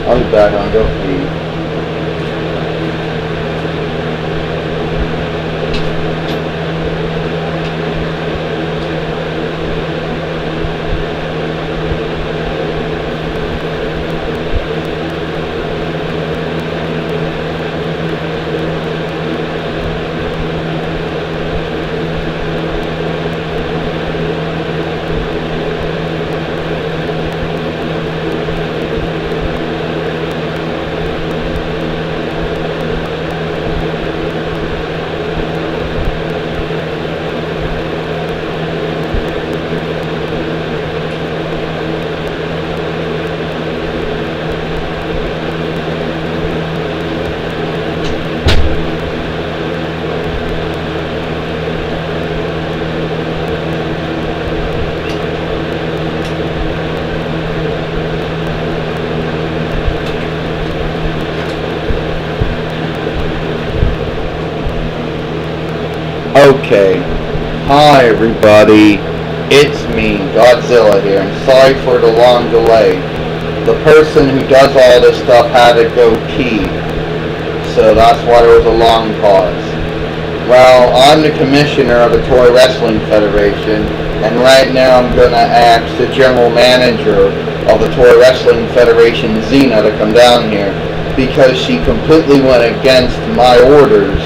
I'll be back on. Go feed. Okay. Hi everybody. It's me, Godzilla here. I'm sorry for the long delay. The person who does all this stuff had to go pee. So that's why there was a long pause. Well, I'm the commissioner of the Toy Wrestling Federation, and right now I'm going to ask the general manager of the Toy Wrestling Federation, Xena, to come down here because she completely went against my orders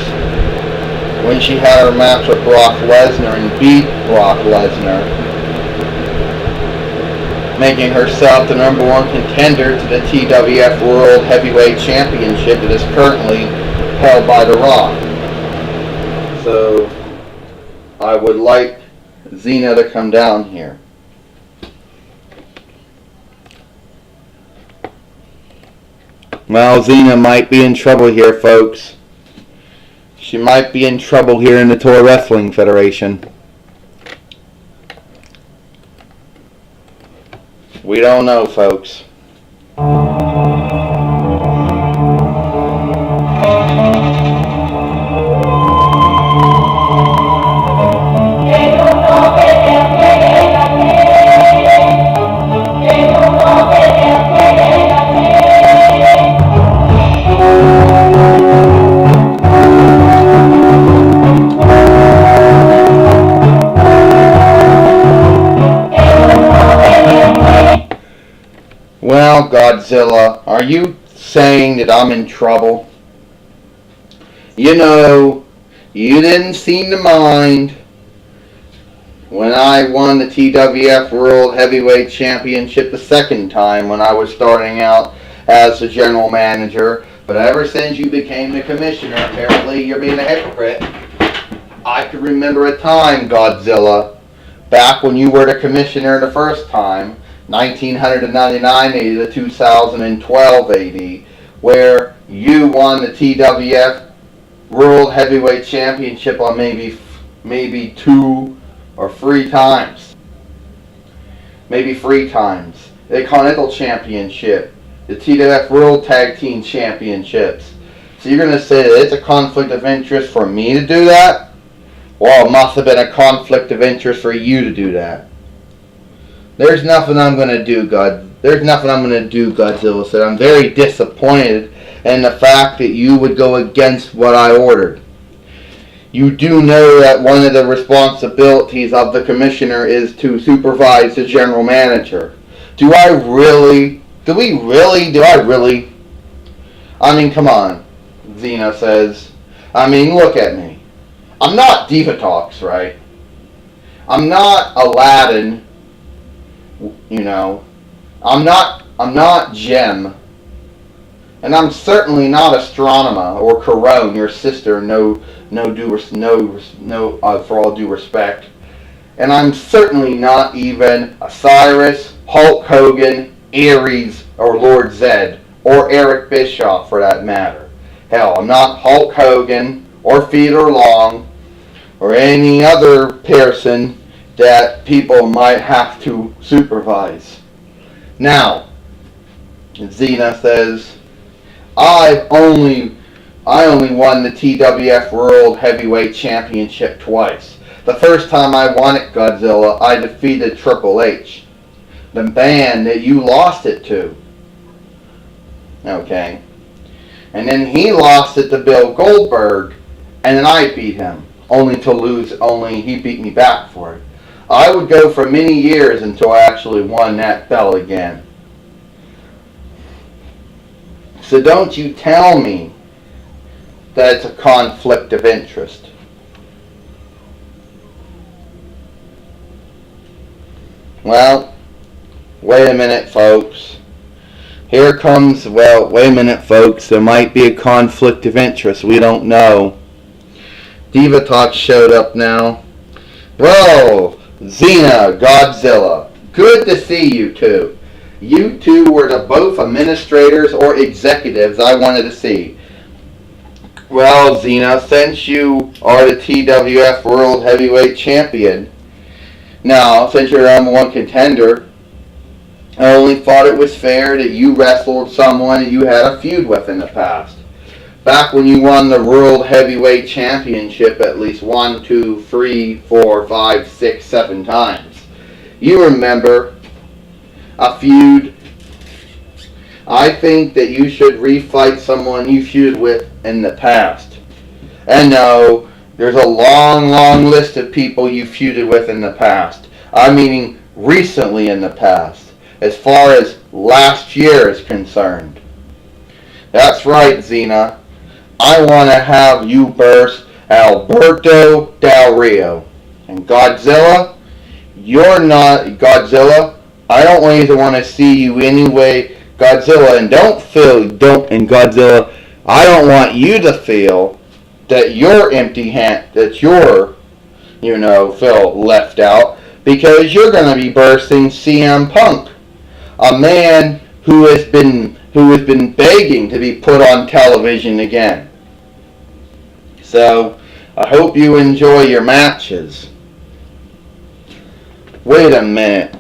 when she had her match with Brock Lesnar and beat Brock Lesnar, making herself the #1 contender to the TWF World Heavyweight Championship that is currently held by The Rock. So, I would like Xena to come down here. Well, Xena might be in trouble here, folks. She might be in trouble here in the Toy Wrestling Federation. We don't know, folks. Well, Godzilla, are you saying that I'm in trouble? You know, you didn't seem to mind when I won the TWF World Heavyweight Championship the second time when I was starting out as the general manager, but ever since you became the commissioner, apparently you're being a hypocrite. I can remember a time, Godzilla, back when you were the commissioner the first time, 1999 AD to 2012 AD, where you won the TWF World Heavyweight Championship on maybe 2 or 3 times. Maybe 3 times. The Continental Championship, the TWF World Tag Team Championships. So you're going to say that it's a conflict of interest for me to do that? Well, it must have been a conflict of interest for you to do that. There's nothing I'm going to do, Godzilla said. I'm very disappointed in the fact that you would go against what I ordered. You do know that one of the responsibilities of the commissioner is to supervise the general manager. Do I really? I mean, come on, Xena says. I mean, look at me. I'm not Divatox, right? I'm not Aladdin. You know, I'm not Gem, and I'm certainly not Astronema or Corone, your sister. For all due respect, and I'm certainly not even Osiris, Hulk Hogan, Ares, or Lord Zed, or Eric Bischoff for that matter. Hell, I'm not Hulk Hogan or Theodore Long or any other person that people might have to supervise. Now, Xena says, I only won the TWF World Heavyweight Championship twice. The first time I won it, Godzilla, I defeated Triple H, the man that you lost it to. Okay? And then he lost it to Bill Goldberg, and then I beat him, only to lose, only he beat me back for it. I would go for many years until I actually won that belt again. So don't you tell me that it's a conflict of interest. Well, wait a minute, folks. Here comes, well, wait a minute, folks. There might be a conflict of interest. We don't know. Diva Talk showed up now. Whoa, Xena, Godzilla. Good to see you two. You two were the both administrators or executives I wanted to see. Well, Xena, since you are the TWF World Heavyweight Champion, now, since you're the number one contender, I only thought it was fair that you wrestled someone that you had a feud with in the past. Back when you won the World Heavyweight Championship at least 1, 2, 3, 4, 5, 6, 7 times. You remember a feud. I think that you should refight someone you feuded with in the past. And no, there's a long, long list of people you feuded with in the past. I'm meaning recently in the past. As far as last year is concerned. That's right, Xena. I want to have you burst Alberto Del Rio. And Godzilla, you're not Godzilla. I don't even want to see you anyway, Godzilla. And Godzilla, I don't want you to feel that you're empty hand, that you're, feel left out, because you're going to be bursting CM Punk. A man who has been begging to be put on television again. So, I hope you enjoy your matches. Wait a minute.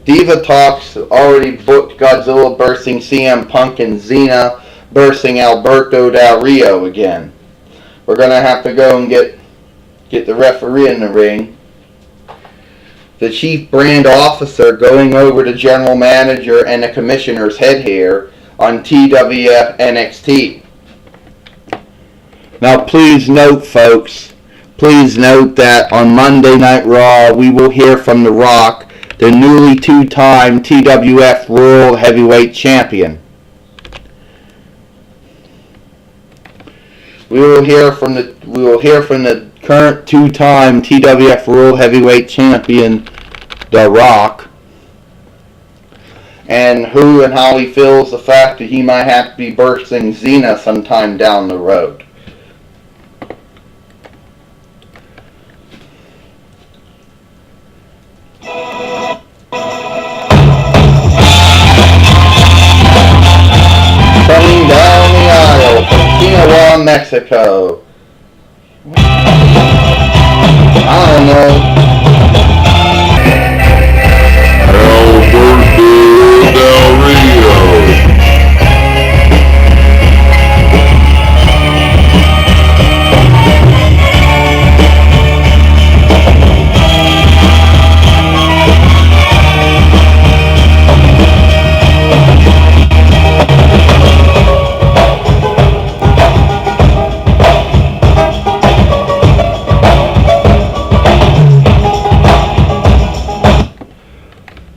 Diva Talks already booked Godzilla bursting CM Punk and Xena bursting Alberto Del Rio again. We're going to have to go and get the referee in the ring. The chief brand officer going over the general manager and the commissioner's head here on TWF NXT. Now please note, folks, please note that on Monday Night Raw we will hear from The Rock, the newly two-time TWF World Heavyweight Champion. We will hear from the current two-time TWF World Heavyweight Champion, The Rock, and who and how he feels the fact that he might have to be bursting Xena sometime down the road. Coming down the aisle from Sinaloa, Mexico. I don't know. Alberto Del Rio.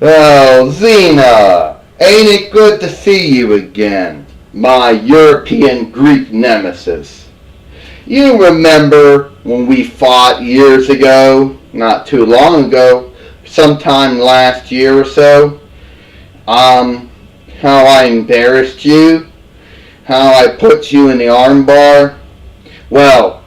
Well, Xena, ain't it good to see you again, my European Greek nemesis. You remember when we fought years ago, not too long ago, sometime last year or so, how I embarrassed you, how I put you in the armbar? Well,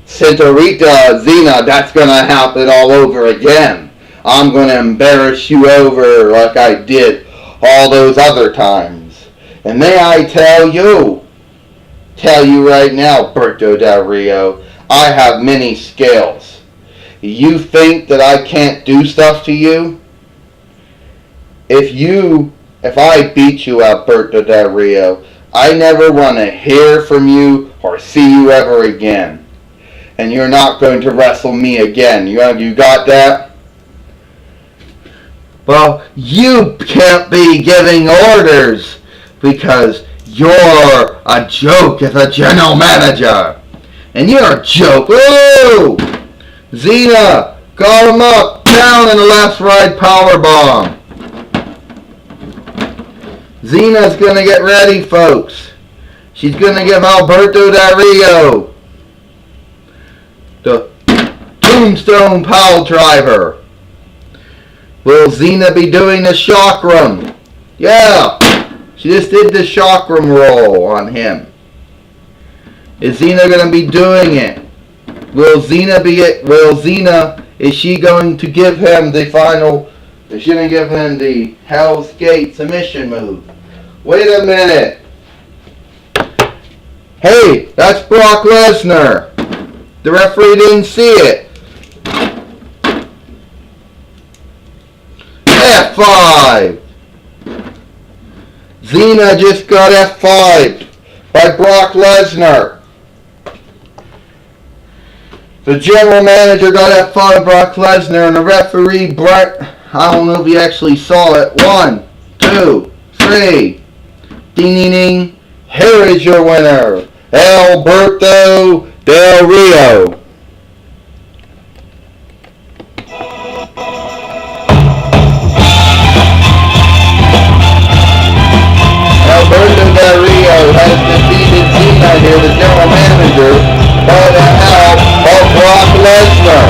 Senorita Xena, that's gonna happen all over again. I'm going to embarrass you over like I did all those other times. And may I tell you right now, Alberto Del Rio, I have many skills. You think that I can't do stuff to you? If I beat you, Alberto Del Rio, I never want to hear from you or see you ever again. And you're not going to wrestle me again. You got that? Well, you can't be giving orders because you're a joke as a general manager. And you're a joke. Woo! Xena, got him up, down in the left right power bomb. Xena's gonna get ready, folks. She's gonna give Alberto Del Rio the Tombstone Pile Driver. Will Xena be doing the chakram? Yeah, she just did the chakram roll on him. Is Xena gonna be doing it? Will Xena, is she going to give him the final, is she going to give him the Hell's Gate submission move? Wait a minute. Hey, that's Brock Lesnar. The referee didn't see it. F5. Xena just got F5'd by Brock Lesnar. The general manager got F5 Brock Lesnar, and the referee, I don't know if he actually saw it. 1, 2, 3. Ding, ding, ding. Here is your winner, Alberto Del Rio. Alberto Del Rio has defeated Xena here, the general manager, by the help of Brock Lesnar.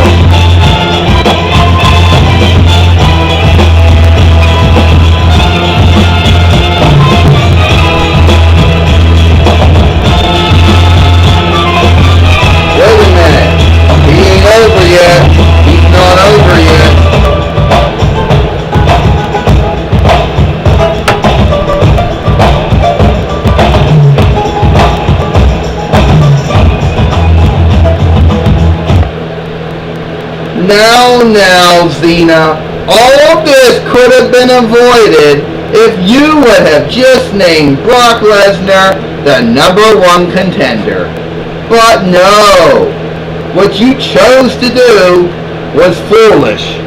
Wait a minute. He ain't over yet. He's not over yet. Now, Xena, all of this could have been avoided if you would have just named Brock Lesnar the #1 contender. But no, what you chose to do was foolish.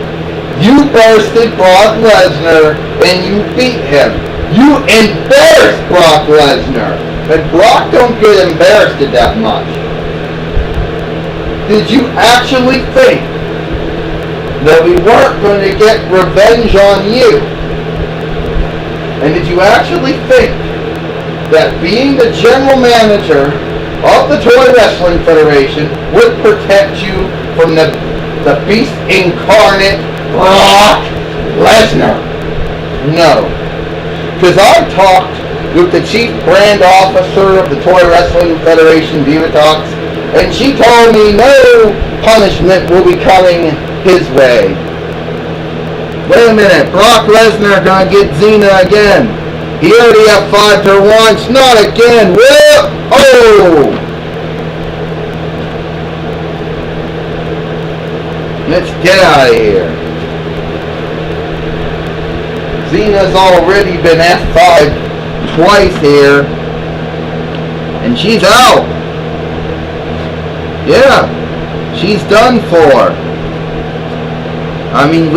You bursted Brock Lesnar and you beat him. You embarrassed Brock Lesnar. But Brock don't get embarrassed that much. Did you actually think that we weren't going to get revenge on you? And did you actually think that being the general manager of the Toy Wrestling Federation would protect you from the beast incarnate, Brock Lesnar? No. Because I've talked with the chief brand officer of the Toy Wrestling Federation, Diva Talks, and she told me no punishment will be coming his way. Wait a minute, Brock Lesnar gonna get Xena again. He already F5'd her once, not again. Whoa! Oh! Let's get out of here. Xena's already been F5'd twice here, and she's out. Yeah, she's done for. I mean,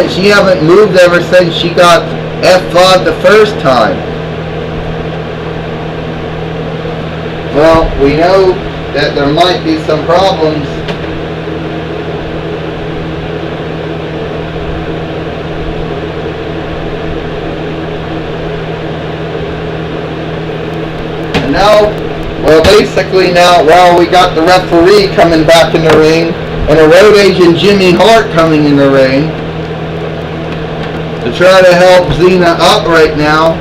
she haven't moved ever since she got F5 the first time. Well, we know that there might be some problems. And now, well, basically now, well, we got the referee coming back in the ring, and a road agent Jimmy Hart coming in the ring to try to help Xena up right now.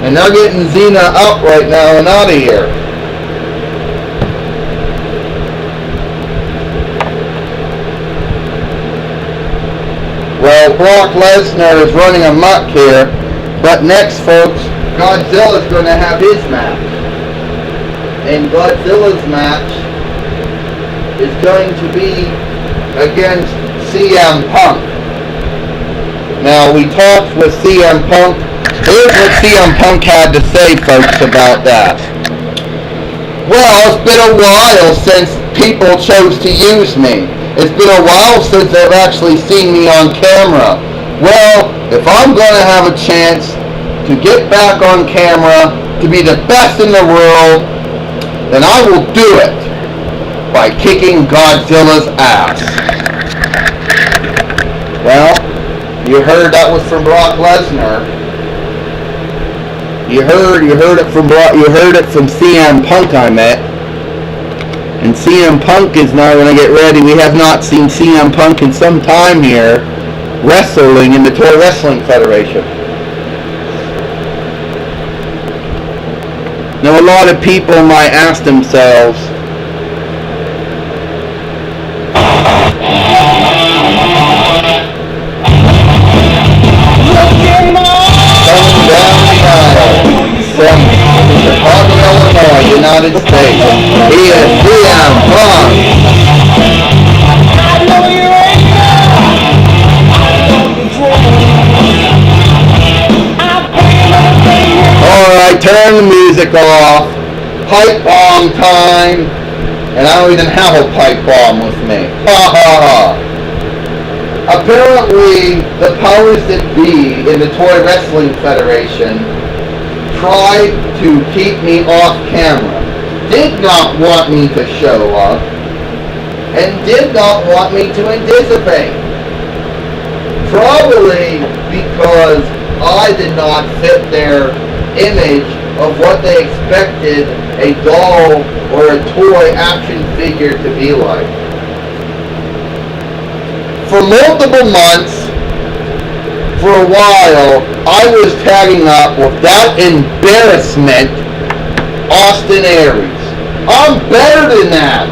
And they're getting Xena up right now and out of here. Well, Brock Lesnar is running amok here. But next, folks, Godzilla's going to have his match. And Godzilla's match is going to be against CM Punk. Now, we talked with CM Punk. Here's what CM Punk had to say, folks, about that. Well, it's been a while since people chose to use me. It's been a while since they've actually seen me on camera. Well, if I'm going to have a chance to to get back on camera to be the best in the world, then I will do it by kicking Godzilla's ass. Well, you heard that was from Brock Lesnar. You heard it from CM Punk, I met. And CM Punk is now going to get ready. We have not seen CM Punk in some time here wrestling in the Toy Wrestling Federation. Now, a lot of people might ask themselves, from Chicago, Illinois, United States, he is CM Punk. Alright, turn the music off. Pipe bomb time. And I don't even have a pipe bomb with me. Ha ha ha. Apparently, the powers that be in the Toy Wrestling Federation tried to keep me off camera, did not want me to show up, and did not want me to anticipate. Probably because I did not fit their image of what they expected a doll or a toy action figure to be like. For multiple months, for a while, I was tagging up with that embarrassment, Austin Aries. I'm better than that.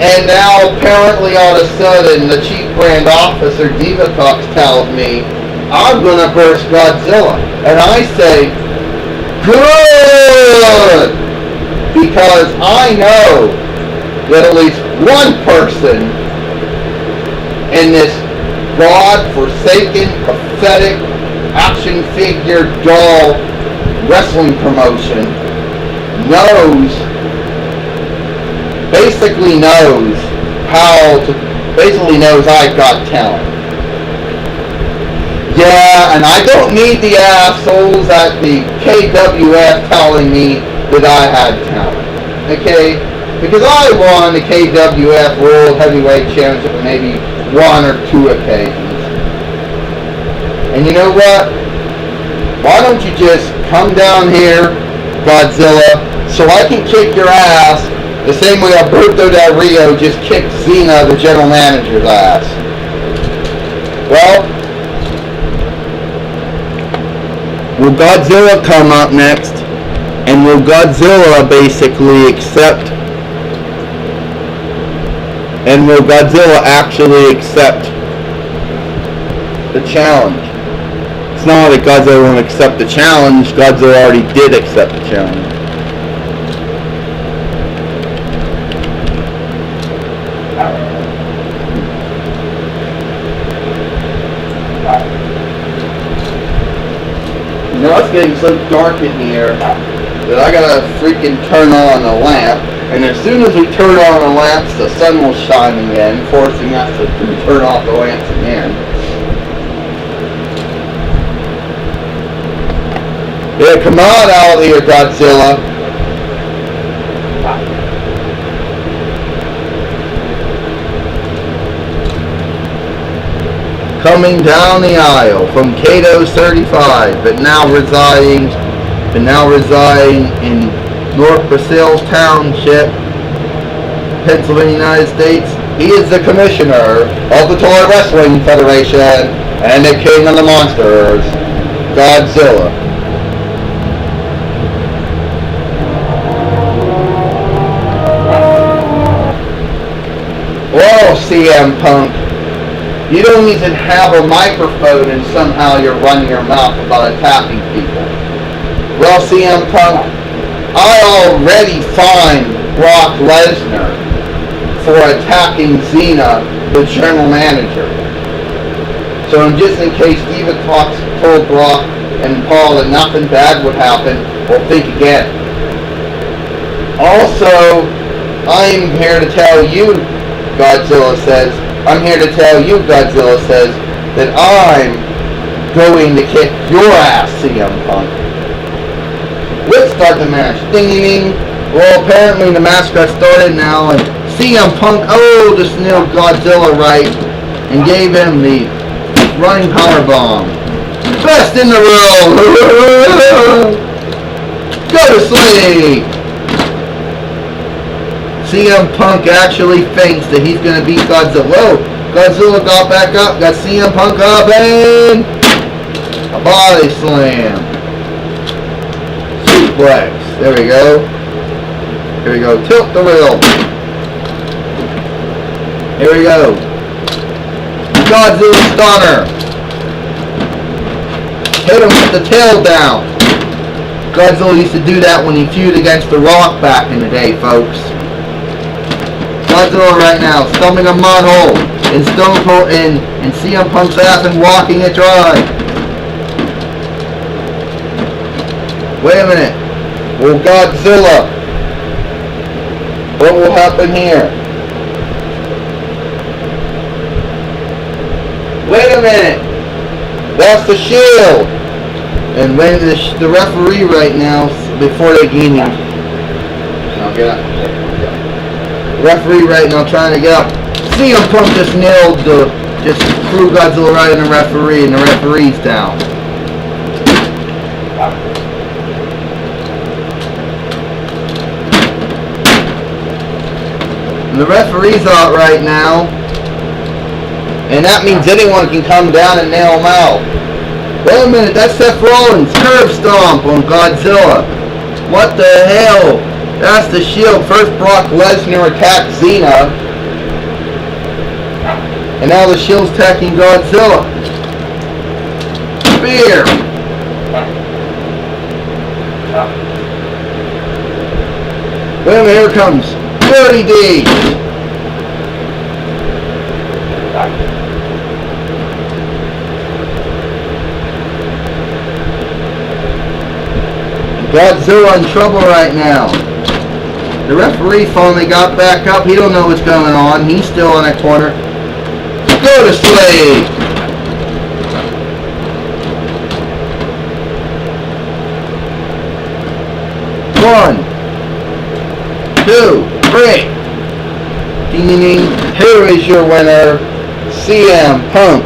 And now, apparently, all of a sudden, the chief brand officer, Diva Cox, tells me, I'm going to burst Godzilla. And I say, good! Because I know that at least one person in this God-forsaken, pathetic, action figure doll wrestling promotion basically knows I've got talent. Yeah, and I don't need the assholes at the KWF telling me that I had talent. Okay? Because I won the KWF World Heavyweight Championship on maybe one or two occasions. And you know what? Why don't you just come down here, Godzilla, so I can kick your ass the same way Alberto Del Rio just kicked Xena, the general manager's ass. Well, will Godzilla come up next? And will Godzilla basically accept? And will Godzilla actually accept the challenge? It's not that Godzilla won't accept the challenge. Godzilla already did accept the challenge. You know, it's getting so dark in here that I gotta freaking turn on the lamp. And as soon as we turn on the lamps, the sun will shine again, forcing us to turn off the lamps again. Yeah, come on out of here, Godzilla. Coming down the aisle from Cato's 35, but now residing in North Brazils Township, Pennsylvania, United States. He is the commissioner of the Toy Wrestling Federation and the king of the monsters, Godzilla. Whoa, CM Punk. You don't even have a microphone and somehow you're running your mouth about attacking people. Well, CM Punk, I already fined Brock Lesnar for attacking Xena, the general manager. So just in case Diva Cox told Brock and Paul that nothing bad would happen, well, think again. Also, I'm here to tell you, Godzilla says, that I'm going to kick your ass, CM Punk. Let's start the match. Ding ding ding. Well, apparently the match got started now, and CM Punk, just nailed Godzilla right, and gave him the running power bomb. Best in the world. Go to sleep. CM Punk actually thinks that he's going to beat Godzilla. Whoa, Godzilla got back up, got CM Punk up, and a body slam. Suplex. There we go. Here we go. Tilt the wheel. Here we go. Godzilla stunner. Hit him with the tail down. Godzilla used to do that when he feuded against The Rock back in the day, folks. Godzilla right now, stumbling a mud hole in Stone Cold and CM Punk's ass and walking it dry. Wait a minute. Well, Godzilla, what will happen here? Wait a minute. That's the Shield. And when the referee right now, before they gain him, I'll get up. Referee right now trying to get up. CM Punk just just threw Godzilla right in the referee, and the referee's down. And the referee's out right now, and that means anyone can come down and nail him out. Wait a minute, that's Seth Rollins' curb stomp on Godzilla. What the hell? That's the Shield. First Brock Lesnar attacked Cena. And now the Shield's attacking Godzilla. Spear. Wait a minute, here it comes. Dirty Deeds. Godzilla in trouble right now. The referee finally got back up. He don't know what's going on. He's still in that corner. Go to sleep. One, 2, 3. Ding ding ding. Here is your winner, CM Punk.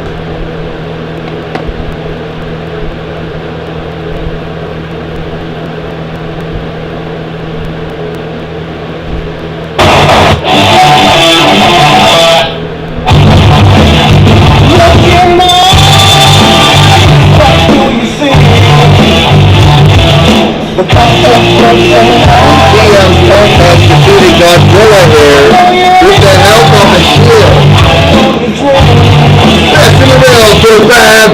Godzilla here with the help of the Shield. That's in the middle, too bad.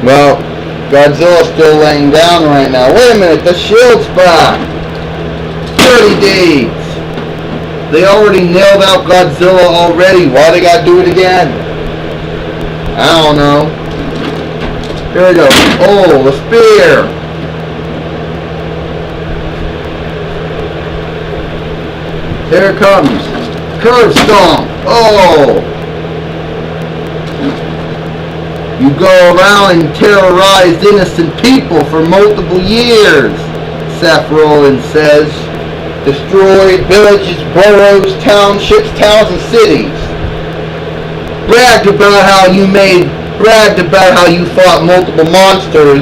Well, Godzilla's still laying down right now. Wait a minute, the Shield's back. 30 days. They already nailed out Godzilla already. Why they gotta do it again? I don't know. Here we go. Oh, the spear. Here it comes. Curb stomp. Oh. You go around and terrorize innocent people for multiple years, Seth Rollins says. Destroyed villages, boroughs, townships, towns, and cities. Bragged about how you fought multiple monsters,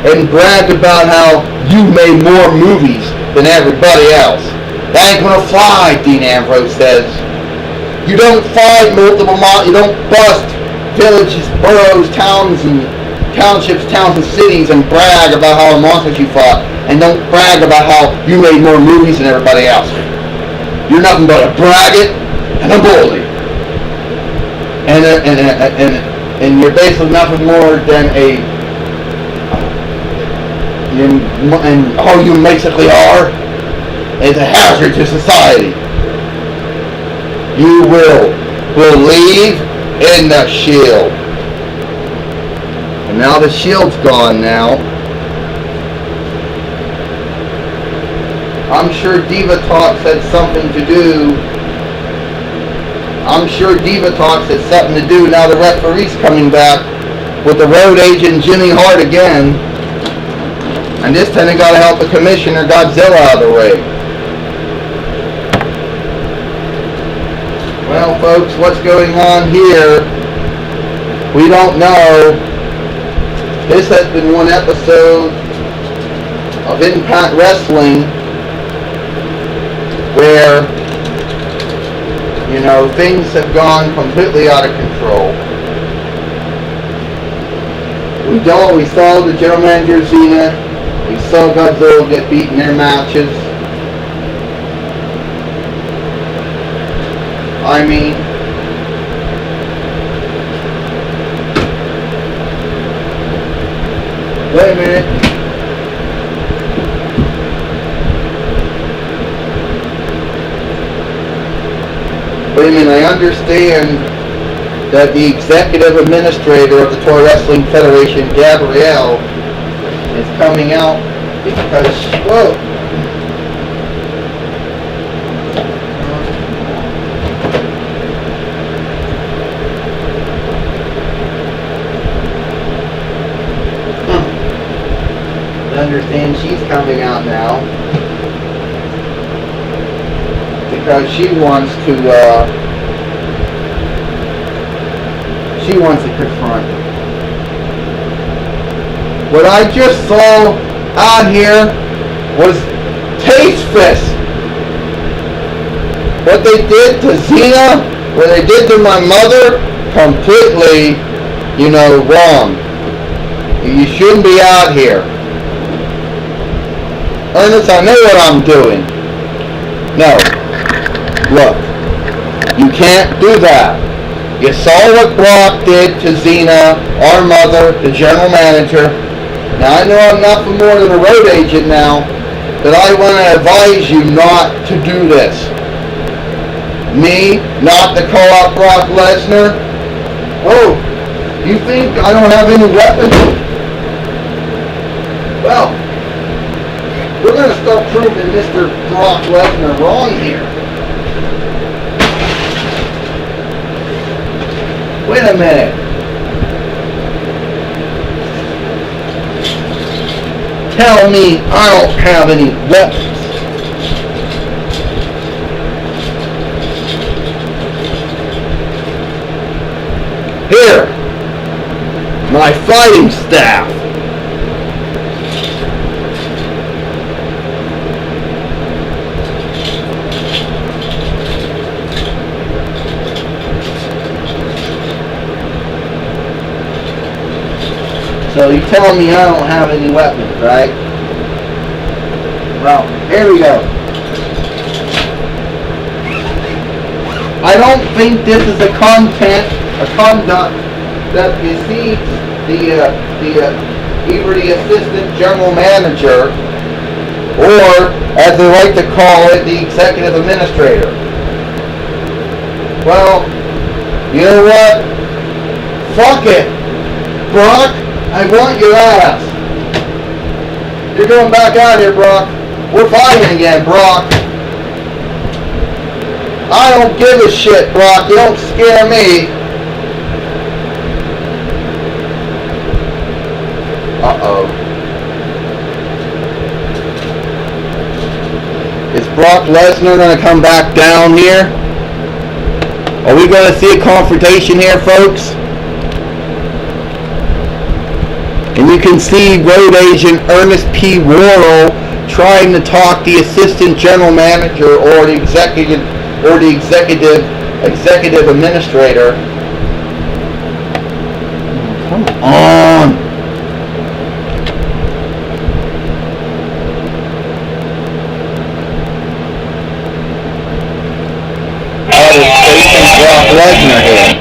and bragged about how you made more movies than everybody else. That ain't gonna fly, Dean Ambrose says. You don't fight multiple monsters, you don't bust villages, boroughs, towns, and townships, towns, and cities and brag about how monsters you fought. And don't brag about how you made more movies than everybody else. You're nothing but a braggart and a bully. And you're basically nothing more than and all you basically are is a hazard to society. You will believe in the Shield. And now the shield's gone now. I'm sure Diva Talks had something to do. I'm sure Diva Talks had something to do. Now the referee's coming back with the road agent Jimmy Hart again. And this time they gotta help the commissioner Godzilla out of the way. Well, folks, what's going on here? We don't know. This has been one episode of Impact Wrestling where, you know, things have gone completely out of control. We saw the general manager Xena. We saw Godzilla get beat in their matches. I mean, wait a minute. I understand that the executive administrator of the Toy Wrestling Federation, Gabrielle, is coming out because, whoa. I understand she's coming out now because she wants to confront. What I just saw out here was tasteful. What they did to Xena, what they did to my mother, completely, you know, wrong. You shouldn't be out here. Ernest, I know what I'm doing. No. Look. You can't do that. You saw what Brock did to Xena, our mother, the general manager. Now I know I'm nothing more than a road agent now, but I want to advise you not to do this. Me, not to call out Brock Lesnar. Oh, you think I don't have any weapons? Well, we're going to start proving Mr. Brock Lesnar wrong here. Wait a minute. Tell me I don't have any weapons. Here, my fighting staff. So you're telling me I don't have any weapons, right? Well, here we go. I don't think this is a conduct that exceeds either the assistant general manager or, as they like to call it, the executive administrator. Well, you know what? Fuck it, Brock. I want your ass. You're going back out here, Brock. We're fighting again, Brock. I don't give a shit, Brock. You don't scare me. Uh-oh. Is Brock Lesnar going to come back down here? Are we going to see a confrontation here, folks? And you can see road agent Ernest P. Worrell trying to talk the assistant general manager or the executive administrator. Come on. That is facing Brock Lesnar here.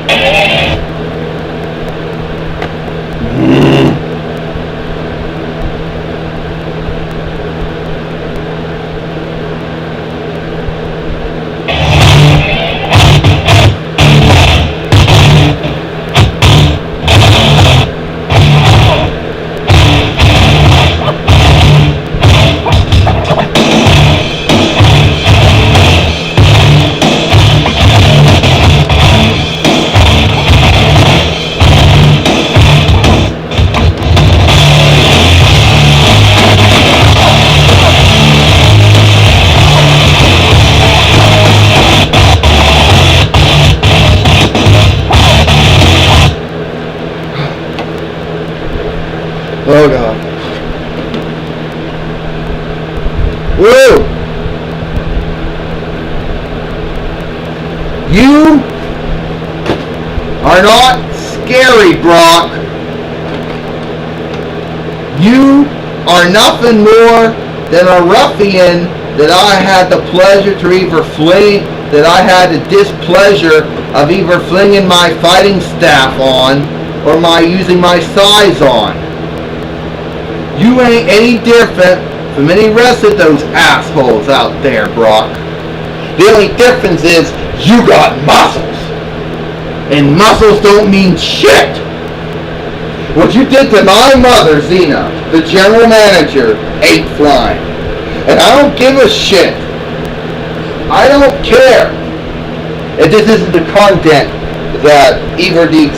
not scary, Brock. You are nothing more than a ruffian that I had the pleasure to that I had the displeasure of either flinging my fighting staff on or using my size on. You ain't any different from any rest of those assholes out there, Brock. The only difference is you got muscles. And muscles don't mean shit. What you did to my mother, Zena, the general manager, ain't flying. And I don't give a shit. I don't care if this isn't the content that either the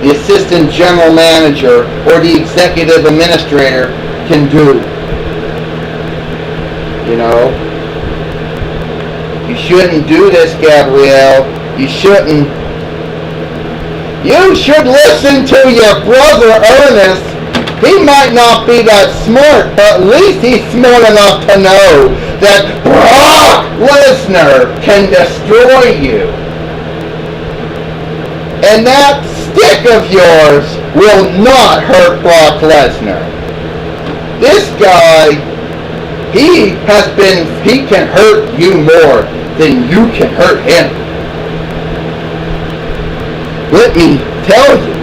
assistant general manager or the executive administrator can do. You know? You shouldn't do this, Gabrielle. You shouldn't. You should listen to your brother Ernest. He might not be that smart, but at least he's smart enough to know that Brock Lesnar can destroy you. And that stick of yours will not hurt Brock Lesnar. This guy, he can hurt you more than you can hurt him. Let me tell you,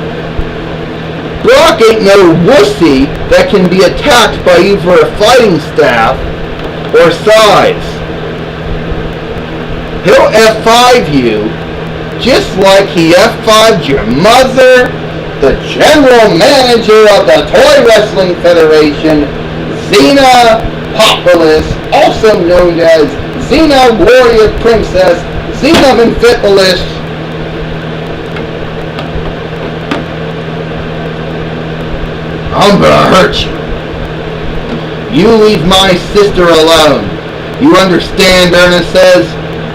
Brock ain't no wussy that can be attacked by either a fighting staff or size. He'll F5 you just like he F5'd your mother, the general manager of the Toy Wrestling Federation, Xena Populous, also known as Xena Warrior Princess, Xena Vinfipolis. I'm gonna hurt you. You leave my sister alone. You understand, Ernest says?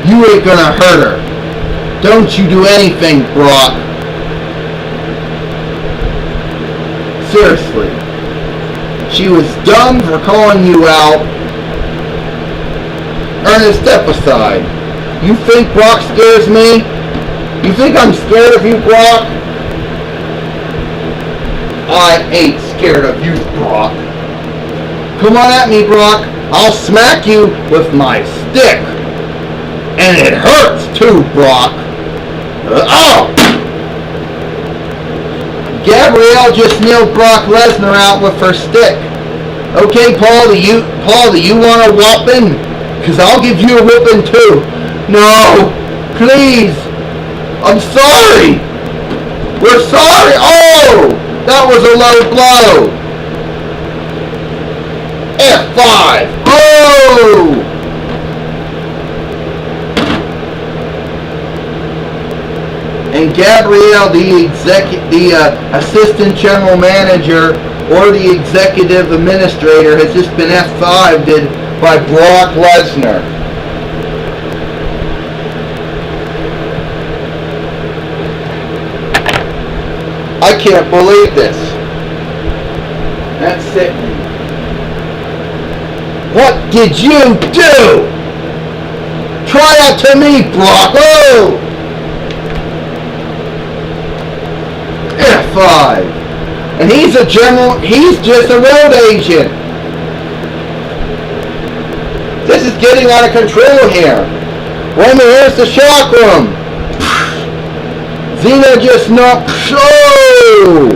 You ain't gonna hurt her. Don't you do anything, Brock. Seriously. She was dumb for calling you out. Ernest, step aside. You think Brock scares me? You think I'm scared of you, Brock? I ain't scared of you, Brock. Come on at me, Brock. I'll smack you with my stick. And it hurts too, Brock. Oh! Gabrielle just nailed Brock Lesnar out with her stick. Okay, Paul, do you want a whooping? Because I'll give you a whooping too. No, please. I'm sorry. We're sorry. Oh, that was a low blow. F5. Oh. And Gabrielle, the assistant general manager or the executive administrator, has just been F5'd by Brock Lesnar. I can't believe this. That's sickening. What did you do? Try that to me, Brock. Oh! F5. And he's just a road agent. This is getting out of control here. Roman, here's the chakram. Xena just knocked. Oh!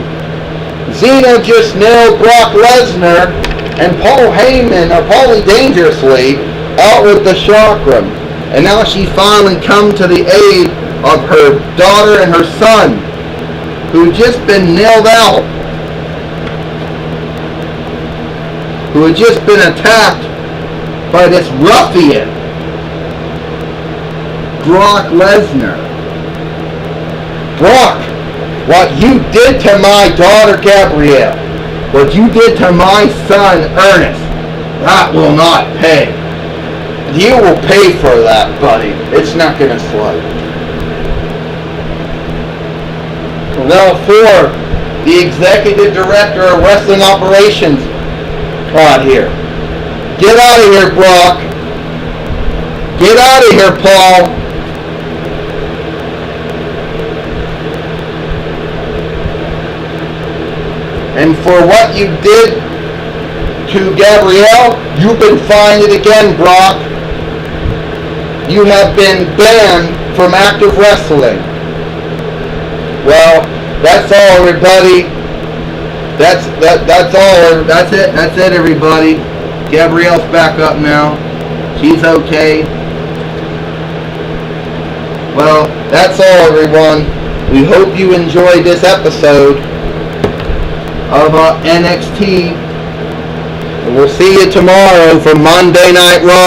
Xena just nailed Brock Lesnar and Paul Heyman, or Paulie Dangerously, out with the chakram. And now she's finally come to the aid of her daughter and her son, who had just been nailed out, who had just been attacked by this ruffian, Brock Lesnar. Brock, what you did to my daughter Gabrielle, what you did to my son Ernest, that will not pay. You will pay for that, buddy. It's not going to slide. Now for the executive director of wrestling operations out here. Get out of here, Brock. Get out of here, Paul. And for what you did to Gabrielle, you've been fined it again, Brock. You have been banned from active wrestling. Well, that's all, everybody. That's all. That's it, everybody. Gabrielle's back up now. She's okay. Well, that's all, everyone. We hope you enjoyed this episode of NXT. And we'll see you tomorrow for Monday Night Raw.